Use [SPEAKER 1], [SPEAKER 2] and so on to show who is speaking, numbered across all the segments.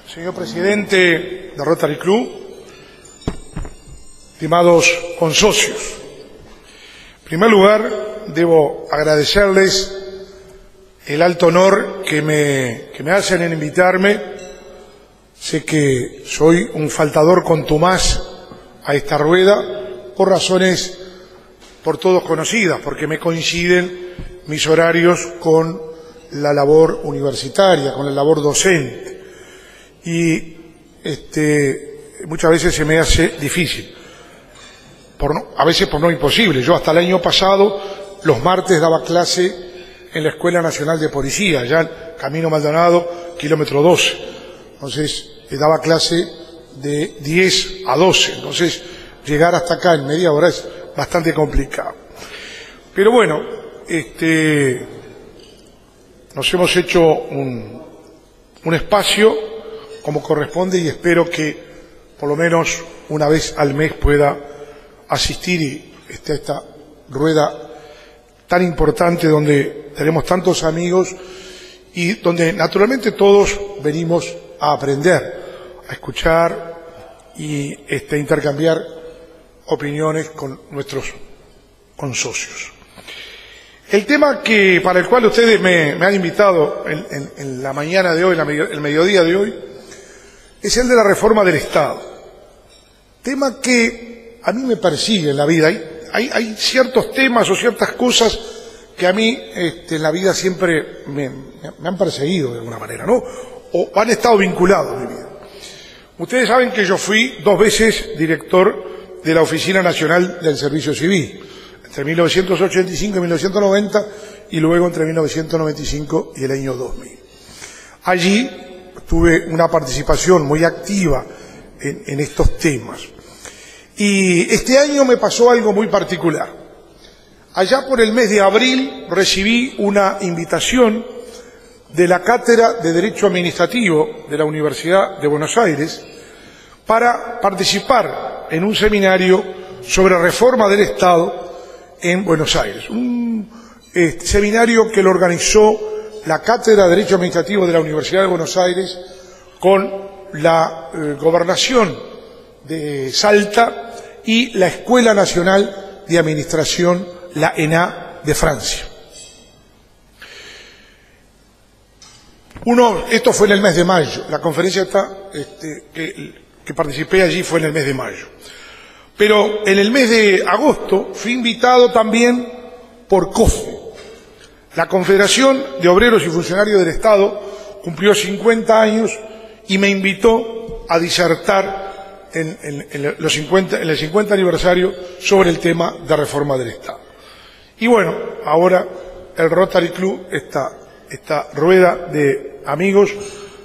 [SPEAKER 1] Señor presidente de Rotary Club, estimados consocios, en primer lugar debo agradecerles el alto honor que me hacen en invitarme. Sé que soy un faltador contumaz a esta rueda por razones por todos conocidas, porque me coinciden mis horarios con la labor universitaria, con la labor docente. Y muchas veces se me hace difícil, a veces por no imposible. Yo hasta el año pasado los martes daba clase en la Escuela Nacional de Policía, allá en Camino Maldonado, kilómetro 12. Entonces daba clase de 10 a 12, entonces llegar hasta acá en media hora es bastante complicado. Pero bueno, nos hemos hecho un espacio como corresponde y espero que por lo menos una vez al mes pueda asistir a esta rueda tan importante donde tenemos tantos amigos y donde naturalmente todos venimos a aprender, a escuchar y intercambiar opiniones con nuestros consocios. El tema para el cual ustedes me han invitado en la mañana de hoy, el mediodía de hoy, es el de la reforma del Estado. Tema que a mí me persigue en la vida. Hay ciertos temas o ciertas cosas que a mí en la vida siempre me han perseguido de alguna manera, ¿no? O han estado vinculados a mi vida. Ustedes saben que yo fui 2 veces director de la Oficina Nacional del Servicio Civil, entre 1985 y 1990, y luego entre 1995 y el año 2000. Allí tuve una participación muy activa en estos temas. Y este año me pasó algo muy particular. Allá por el mes de abril recibí una invitación de la Cátedra de Derecho Administrativo de la Universidad de Buenos Aires para participar en un seminario sobre reforma del Estado en Buenos Aires. Un seminario que lo organizó la Cátedra de Derecho Administrativo de la Universidad de Buenos Aires con la Gobernación de Salta y la Escuela Nacional de Administración, la ENA, de Francia. Esto fue en el mes de mayo. La conferencia que participé allí fue en el mes de mayo. Pero en el mes de agosto fui invitado también por COFE. La Confederación de Obreros y Funcionarios del Estado cumplió 50 años y me invitó a disertar en el 50 aniversario sobre el tema de reforma del Estado. Y bueno, ahora el Rotary Club, esta rueda de amigos,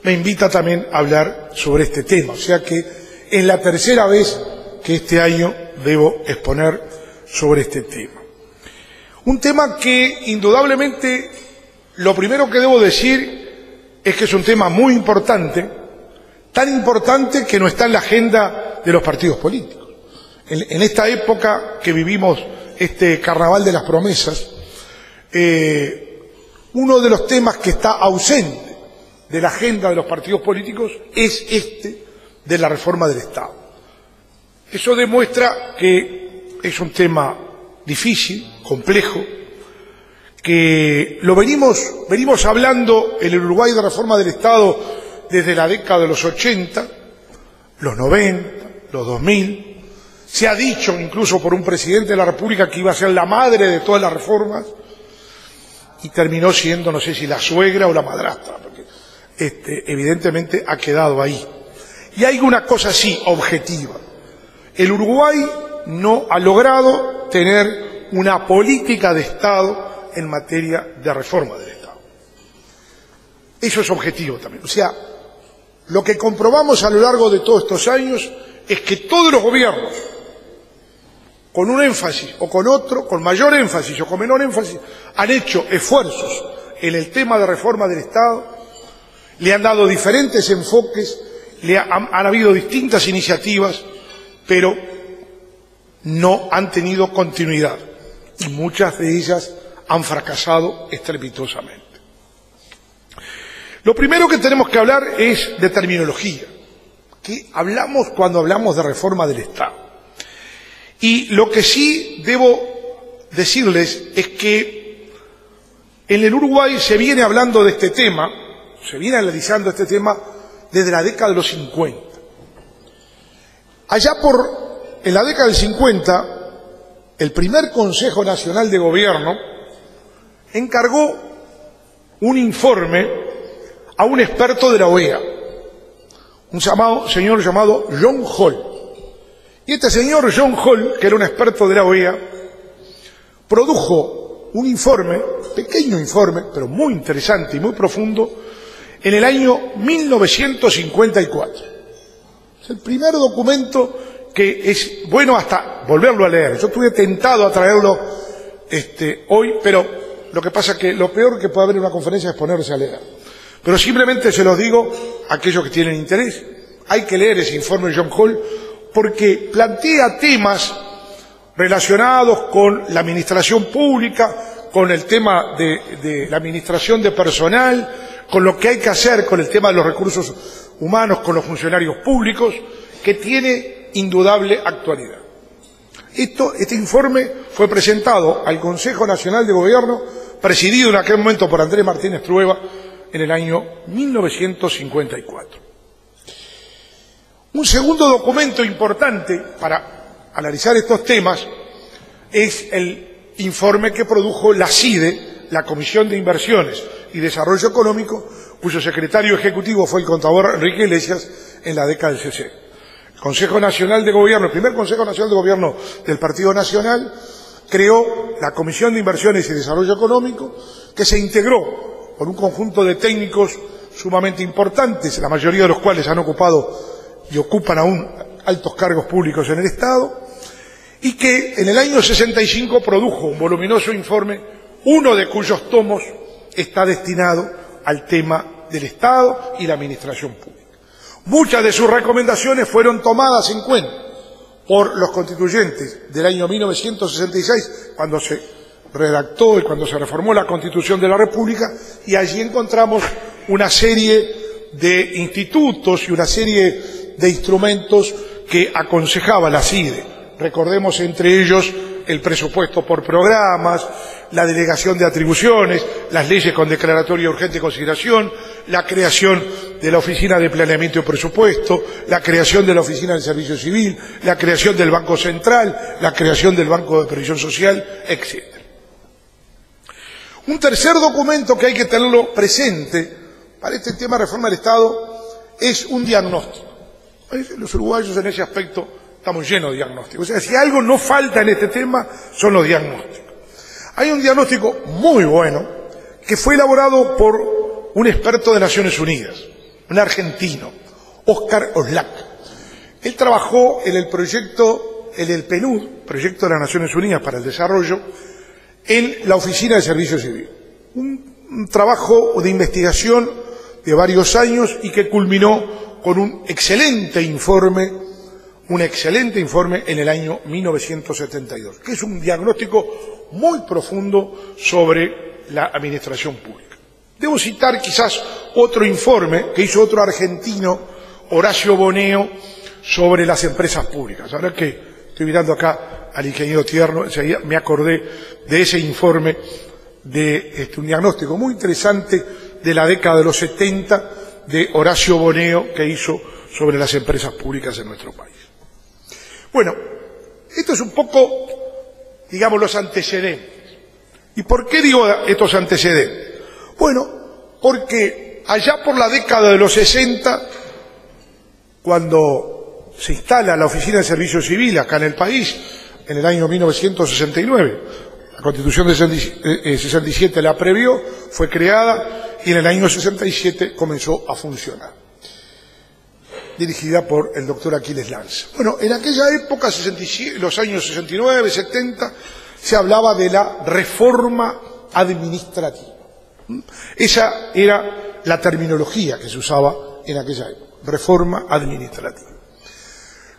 [SPEAKER 1] me invita también a hablar sobre este tema. O sea que es la tercera vez que este año debo exponer sobre este tema. Un tema que indudablemente lo primero que debo decir es que es un tema muy importante, tan importante que no está en la agenda de los partidos políticos. En esta época que vivimos este carnaval de las promesas, uno de los temas que está ausente de la agenda de los partidos políticos es de la reforma del Estado. Eso demuestra que es un tema difícil, complejo, que lo venimos hablando en el Uruguay de reforma del Estado desde la década de los 80, los 90, los 2000. Se ha dicho incluso por un presidente de la República que iba a ser la madre de todas las reformas y terminó siendo, no sé si la suegra o la madrastra, porque evidentemente ha quedado ahí. Y hay una cosa así, objetiva. El Uruguay no ha logrado tener una política de Estado en materia de reforma del Estado. Eso es objetivo también. O sea, lo que comprobamos a lo largo de todos estos años es que todos los gobiernos, con un énfasis o con otro, con mayor énfasis o con menor énfasis, han hecho esfuerzos en el tema de reforma del Estado, le han dado diferentes enfoques, han habido distintas iniciativas, pero no han tenido continuidad y muchas de ellas han fracasado estrepitosamente. Lo primero que tenemos que hablar es de terminología. ¿Qué hablamos cuando hablamos de reforma del Estado? Y lo que sí debo decirles es que en el Uruguay se viene hablando de este tema, se viene analizando este tema desde la década de los 50. En la década del 50, el primer Consejo Nacional de Gobierno encargó un informe a un experto de la OEA, un señor llamado John Hall. Y este señor John Hall, que era un experto de la OEA, produjo un informe, pequeño informe, pero muy interesante y muy profundo, en el año 1954. Es el primer documento que es bueno hasta volverlo a leer. Yo estuve tentado a traerlo hoy, pero lo que pasa es que lo peor que puede haber en una conferencia es ponerse a leer. Pero simplemente se los digo a aquellos que tienen interés. Hay que leer ese informe de John Hall porque plantea temas relacionados con la administración pública, con el tema de la administración de personal, con lo que hay que hacer con el tema de los recursos humanos, con los funcionarios públicos, que tiene indudable actualidad. Este informe fue presentado al Consejo Nacional de Gobierno, presidido en aquel momento por Andrés Martínez Trueba, en el año 1954. Un segundo documento importante para analizar estos temas es el informe que produjo la CIDE, la Comisión de Inversiones y Desarrollo Económico, cuyo secretario ejecutivo fue el contador Enrique Iglesias en la década del 60. El Consejo Nacional de Gobierno, el primer Consejo Nacional de Gobierno del Partido Nacional, creó la Comisión de Inversiones y Desarrollo Económico, que se integró por un conjunto de técnicos sumamente importantes, la mayoría de los cuales han ocupado y ocupan aún altos cargos públicos en el Estado, y que en el año 65 produjo un voluminoso informe, uno de cuyos tomos está destinado al tema del Estado y la administración pública. Muchas de sus recomendaciones fueron tomadas en cuenta por los constituyentes del año 1966, cuando se redactó y cuando se reformó la Constitución de la República, y allí encontramos una serie de institutos y una serie de instrumentos que aconsejaba la CIDE. Recordemos entre ellos el presupuesto por programas, la delegación de atribuciones, las leyes con declaratoria de urgente consideración, la creación de la Oficina de Planeamiento y Presupuesto, la creación de la Oficina del Servicio Civil, la creación del Banco Central, la creación del Banco de Previsión Social, etc. Un tercer documento que hay que tenerlo presente para este tema de reforma del Estado es un diagnóstico. Los uruguayos en ese aspecto estamos llenos de diagnósticos. O sea, si algo no falta en este tema son los diagnósticos. Hay un diagnóstico muy bueno que fue elaborado por un experto de Naciones Unidas, un argentino, Oscar Oslak. Él trabajó en el proyecto, en el PNUD, Proyecto de las Naciones Unidas para el Desarrollo, en la Oficina de Servicio Civil. Un trabajo de investigación de varios años y que culminó con un excelente informe en el año 1972, que es un diagnóstico muy profundo sobre la administración pública. Debo citar quizás otro informe que hizo otro argentino, Horacio Boneo, sobre las empresas públicas. Ahora que estoy mirando acá al ingeniero Tierno, enseguida me acordé de ese informe, de un diagnóstico muy interesante de la década de los 70 de Horacio Boneo, que hizo sobre las empresas públicas en nuestro país. Bueno, esto es un poco, digamos, los antecedentes. ¿Y por qué digo estos antecedentes? Bueno, porque allá por la década de los 60, cuando se instala la Oficina de Servicio Civil acá en el país, en el año 1969, la Constitución de 67 la previó, fue creada y en el año 67 comenzó a funcionar, dirigida por el doctor Aquiles Lanza. Bueno, en aquella época, los años 69, 70, se hablaba de la reforma administrativa. Esa era la terminología que se usaba en aquella época, reforma administrativa.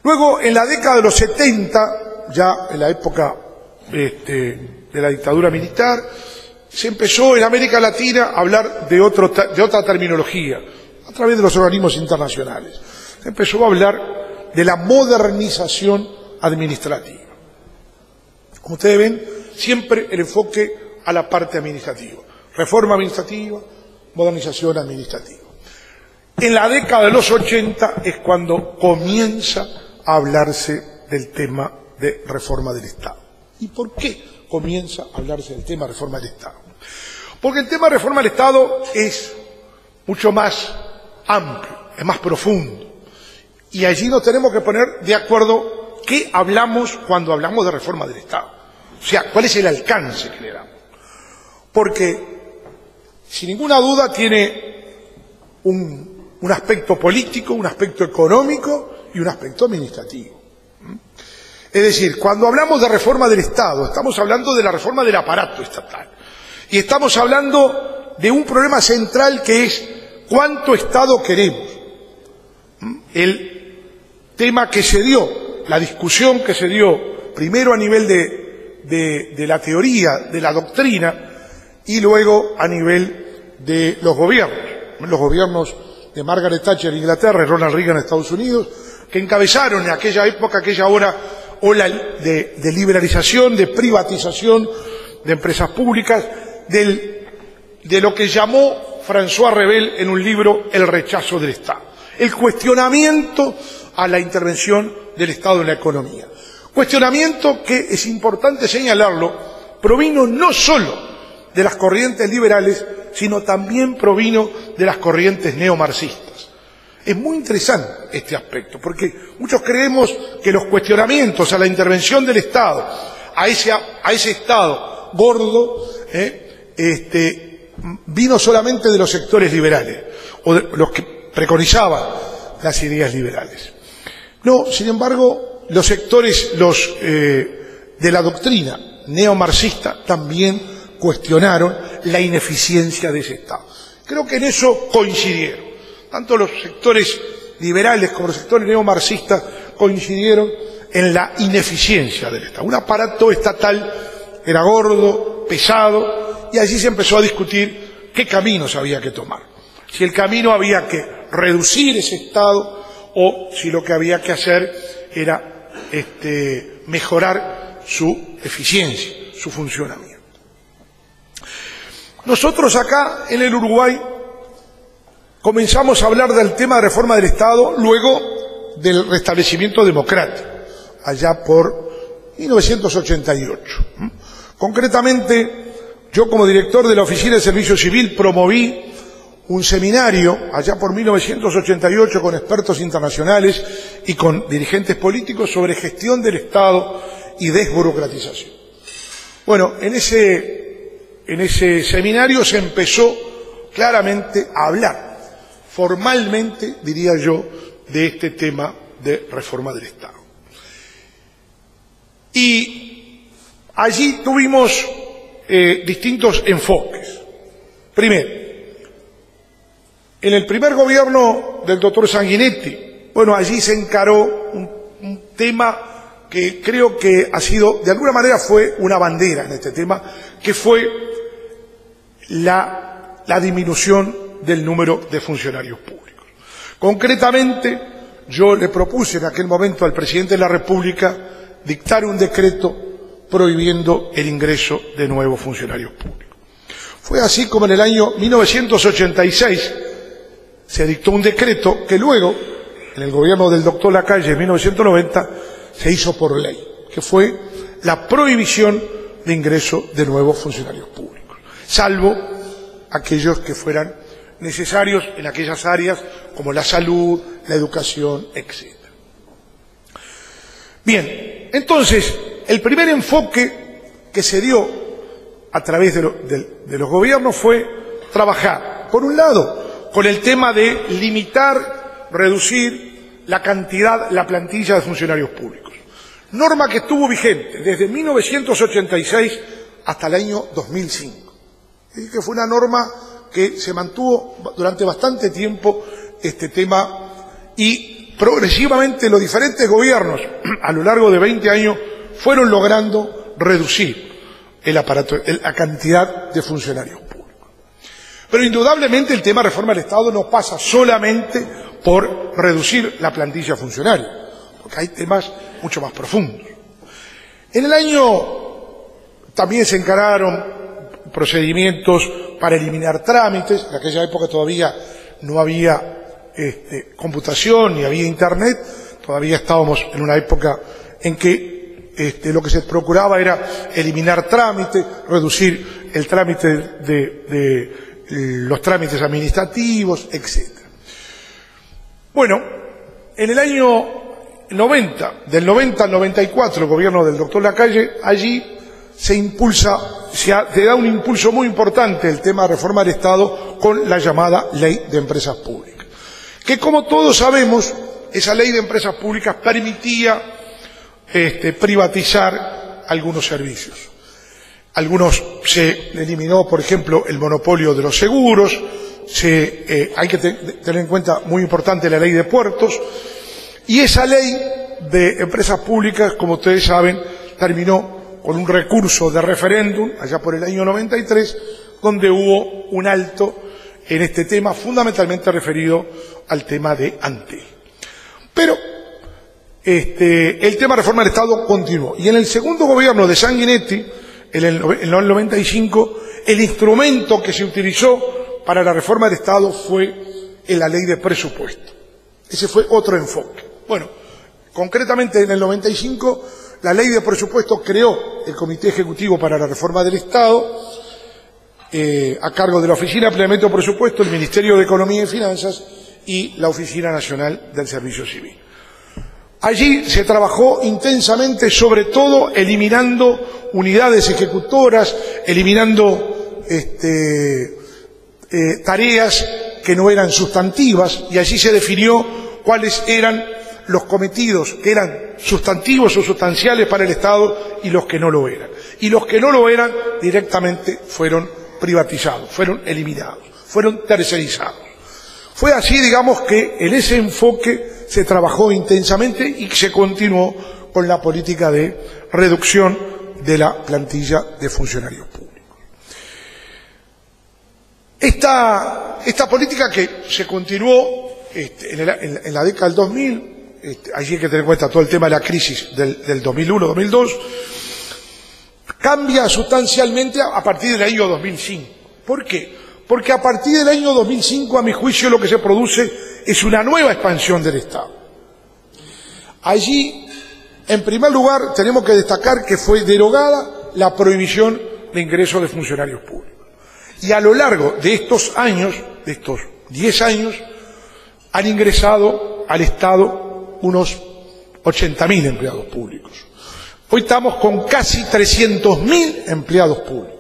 [SPEAKER 1] Luego, en la década de los 70, ya en la época de la dictadura militar, se empezó en América Latina a hablar de otra terminología, a través de los organismos internacionales. Se empezó a hablar de la modernización administrativa. Como ustedes ven, siempre el enfoque a la parte administrativa. Reforma administrativa, modernización administrativa. En la década de los 80 es cuando comienza a hablarse del tema de reforma del Estado. ¿Y por qué comienza a hablarse del tema de reforma del Estado? Porque el tema de reforma del Estado es mucho más amplio, es más profundo. Y allí nos tenemos que poner de acuerdo qué hablamos cuando hablamos de reforma del Estado. O sea, cuál es el alcance que le damos. Porque, sin ninguna duda, tiene un aspecto político, un aspecto económico y un aspecto administrativo. Es decir, cuando hablamos de reforma del Estado, estamos hablando de la reforma del aparato estatal. Y estamos hablando de un problema central que es ¿cuánto Estado queremos? El tema que se dio, la discusión que se dio primero a nivel de la teoría, de la doctrina, y luego a nivel de los gobiernos de Margaret Thatcher en Inglaterra y Ronald Reagan en Estados Unidos, que encabezaron en aquella época, aquella ola de liberalización, de privatización de empresas públicas, de lo que llamó François Rebel en un libro El rechazo del Estado, el cuestionamiento a la intervención del Estado en la economía. Cuestionamiento que, es importante señalarlo, provino no solo de las corrientes liberales, sino también provino de las corrientes neomarxistas. Es muy interesante este aspecto, porque muchos creemos que los cuestionamientos a la intervención del Estado, a ese Estado gordo, vino solamente de los sectores liberales, o de los que preconizaban las ideas liberales. No, sin embargo, los sectores de la doctrina neomarxista también cuestionaron la ineficiencia de ese Estado. Creo que en eso coincidieron. Tanto los sectores liberales como los sectores neomarxistas coincidieron en la ineficiencia del Estado. Un aparato estatal era gordo, pesado, y allí se empezó a discutir qué caminos había que tomar. Si el camino había que reducir ese Estado o si lo que había que hacer era mejorar su eficiencia, su funcionamiento. Nosotros acá en el Uruguay comenzamos a hablar del tema de reforma del Estado luego del restablecimiento democrático, allá por 1988. Concretamente, yo como director de la Oficina de Servicio Civil promoví un seminario allá por 1988 con expertos internacionales y con dirigentes políticos sobre gestión del Estado y desburocratización. Bueno, en ese seminario se empezó claramente a hablar, formalmente, diría yo, de este tema de reforma del Estado. Y allí tuvimos distintos enfoques. Primero, en el primer gobierno del doctor Sanguinetti, bueno, allí se encaró un tema que creo que ha sido, de alguna manera fue una bandera en este tema, que fue la disminución del número de funcionarios públicos. Concretamente, yo le propuse en aquel momento al presidente de la República dictar un decreto prohibiendo el ingreso de nuevos funcionarios públicos. Fue así como en el año 1986 se dictó un decreto que luego, en el gobierno del doctor Lacalle en 1990, se hizo por ley, que fue la prohibición de ingreso de nuevos funcionarios públicos, salvo aquellos que fueran necesarios en aquellas áreas como la salud, la educación, etc. Bien, entonces, el primer enfoque que se dio a través de los gobiernos fue trabajar, por un lado, con el tema de limitar, reducir la plantilla de funcionarios públicos. Norma que estuvo vigente desde 1986 hasta el año 2005. Y que fue una norma que se mantuvo durante bastante tiempo este tema y progresivamente los diferentes gobiernos a lo largo de 20 años fueron logrando reducir el aparato, la cantidad de funcionarios públicos. Pero indudablemente el tema de reforma del Estado no pasa solamente por reducir la plantilla funcionaria, porque hay temas mucho más profundos. En el año también se encararon procedimientos para eliminar trámites. En aquella época todavía no había computación ni había internet, todavía estábamos en una época en que lo que se procuraba era eliminar trámites, reducir el trámite de los trámites administrativos, etc. Bueno, en el año 90, del 90 al 94, el gobierno del doctor Lacalle, allí se da un impulso muy importante el tema de reforma del Estado con la llamada Ley de Empresas Públicas, que como todos sabemos, esa Ley de Empresas Públicas permitía privatizar algunos servicios. Se eliminó, por ejemplo, el monopolio de los seguros, hay que tener en cuenta, muy importante, la Ley de Puertos, y esa Ley de Empresas Públicas, como ustedes saben, terminó con un recurso de referéndum allá por el año 93, donde hubo un alto en este tema, fundamentalmente referido al tema de Antel. Pero el tema de reforma del Estado continuó, y en el segundo gobierno de Sanguinetti, en el 95, el instrumento que se utilizó para la reforma del Estado fue la Ley de Presupuesto. Ese fue otro enfoque. Bueno, concretamente en el 95, la Ley de Presupuesto creó el Comité Ejecutivo para la Reforma del Estado, a cargo de la Oficina de Planeamiento de Presupuesto, el Ministerio de Economía y Finanzas y la Oficina Nacional del Servicio Civil. Allí se trabajó intensamente, sobre todo eliminando unidades ejecutoras, eliminando tareas que no eran sustantivas, y allí se definió cuáles eran los cometidos que eran sustantivos o sustanciales para el Estado y los que no lo eran. Y los que no lo eran directamente fueron privatizados, fueron eliminados, fueron tercerizados. Fue así, digamos, que en ese enfoque se trabajó intensamente y se continuó con la política de reducción de la plantilla de funcionarios públicos. Esta política que se continuó en la década del 2000, allí hay que tener en cuenta todo el tema de la crisis del 2001-2002, cambia sustancialmente a partir del año 2005. ¿Por qué? Porque a partir del año 2005, a mi juicio, lo que se produce es una nueva expansión del Estado. Allí, en primer lugar, tenemos que destacar que fue derogada la prohibición de ingreso de funcionarios públicos. Y a lo largo de estos años, de estos 10 años, han ingresado al Estado unos 80.000 empleados públicos. Hoy estamos con casi 300.000 empleados públicos.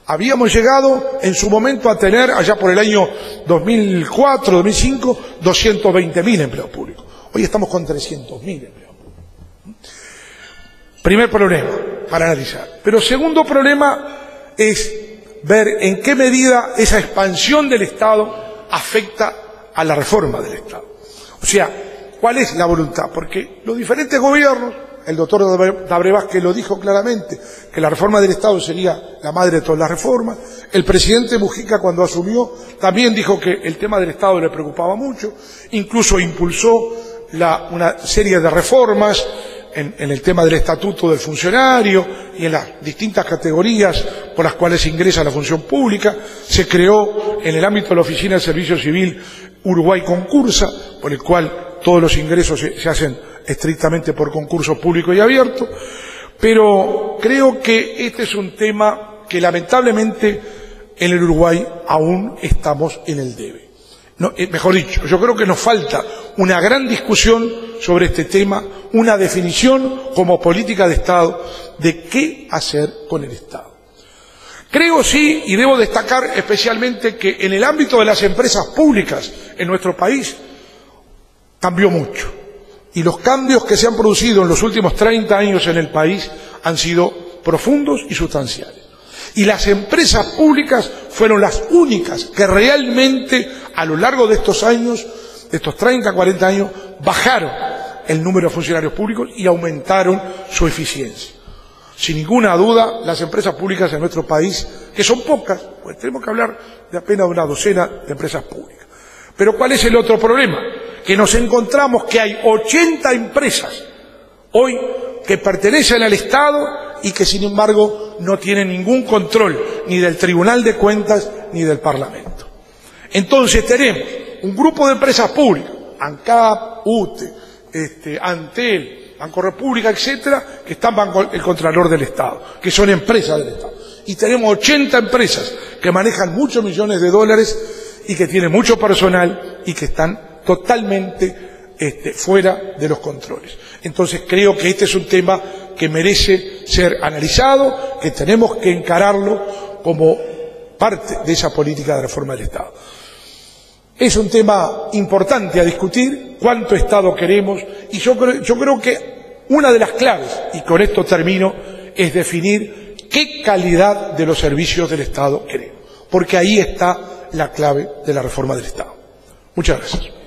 [SPEAKER 1] Habíamos llegado en su momento a tener, allá por el año 2004, 2005, 220.000 empleados públicos. Hoy estamos con 300.000 empleados públicos. Primer problema para analizar. Pero segundo problema es ver en qué medida esa expansión del Estado afecta a la reforma del Estado. O sea, ¿cuál es la voluntad? Porque los diferentes gobiernos, el doctor Dabre Vázquez lo dijo claramente, que la reforma del Estado sería la madre de todas las reformas. El presidente Mujica, cuando asumió, también dijo que el tema del Estado le preocupaba mucho, incluso impulsó una serie de reformas en el tema del estatuto del funcionario y en las distintas categorías por las cuales se ingresa a la función pública. Se creó en el ámbito de la Oficina del Servicio Civil Uruguay Concursa, por el cual todos los ingresos se hacen estrictamente por concurso público y abierto. Pero creo que este es un tema que lamentablemente en el Uruguay aún estamos en el debe. No, mejor dicho, yo creo que nos falta una gran discusión sobre este tema, una definición como política de Estado de qué hacer con el Estado. Creo sí, y debo destacar especialmente, que en el ámbito de las empresas públicas en nuestro país cambió mucho. Y los cambios que se han producido en los últimos 30 años en el país han sido profundos y sustanciales. Y las empresas públicas fueron las únicas que realmente a lo largo de estos años, de estos 30, 40 años, bajaron el número de funcionarios públicos y aumentaron su eficiencia. Sin ninguna duda, las empresas públicas en nuestro país, que son pocas, pues tenemos que hablar de apenas una docena de empresas públicas. Pero ¿cuál es el otro problema? Que nos encontramos que hay 80 empresas hoy que pertenecen al Estado y que sin embargo no tienen ningún control ni del Tribunal de Cuentas ni del Parlamento. Entonces tenemos un grupo de empresas públicas, ANCAP, UTE, Antel, Banco República, etcétera, que están bajo el Contralor del Estado, que son empresas del Estado. Y tenemos 80 empresas que manejan muchos millones de dólares y que tienen mucho personal y que están totalmente fuera de los controles. Entonces creo que este es un tema que merece ser analizado, que tenemos que encararlo como parte de esa política de reforma del Estado. Es un tema importante a discutir, cuánto Estado queremos, y yo creo que una de las claves, y con esto termino, es definir qué calidad de los servicios del Estado queremos, porque ahí está la clave de la reforma del Estado. Muchas gracias.